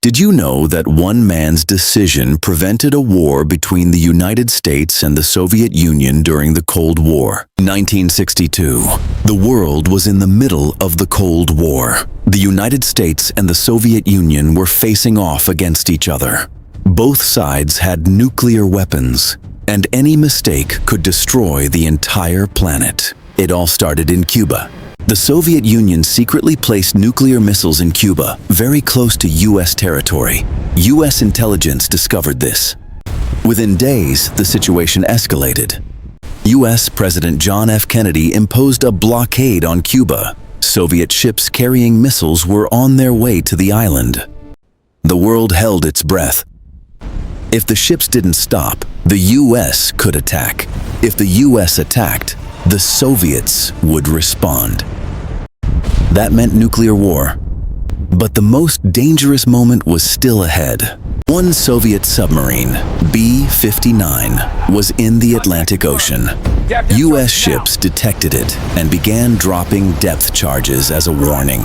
Did you know that one man's decision prevented a war between the United States and the Soviet Union during the Cold War? 1962. The world was in the middle of the Cold War. The United States and the Soviet Union were facing off against each other. Both sides had nuclear weapons, and any mistake could destroy the entire planet. It all started in Cuba. The Soviet Union secretly placed nuclear missiles in Cuba, very close to U.S. territory. U.S. intelligence discovered this. Within days, the situation escalated. U.S. President John F. Kennedy imposed a blockade on Cuba. Soviet ships carrying missiles were on their way to the island. The world held its breath. If the ships didn't stop, the U.S. could attack. If the U.S. attacked, the Soviets would respond. That meant nuclear war. But the most dangerous moment was still ahead. One Soviet submarine, B-59, was in the Atlantic Ocean. U.S. ships detected it and began dropping depth charges as a warning.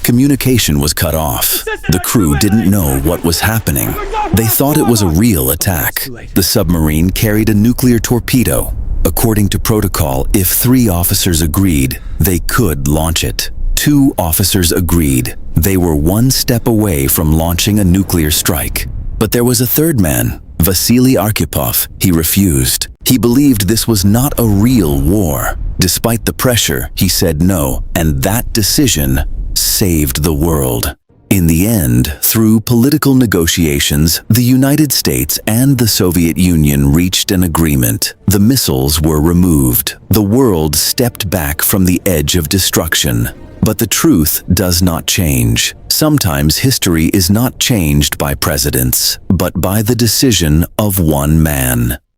Communication was cut off. The crew didn't know what was happening. They thought it was a real attack. The submarine carried a nuclear torpedo. According to protocol, if 3 officers agreed, they could launch it. 2 officers agreed. They were one step away from launching a nuclear strike. But there was a third man, Vasili Arkhipov. He refused. He believed this was not a real war. Despite the pressure, he said no, and that decision saved the world. In the end, through political negotiations, the United States and the Soviet Union reached an agreement. The missiles were removed. The world stepped back from the edge of destruction. But the truth does not change. Sometimes history is not changed by presidents, but by the decision of one man.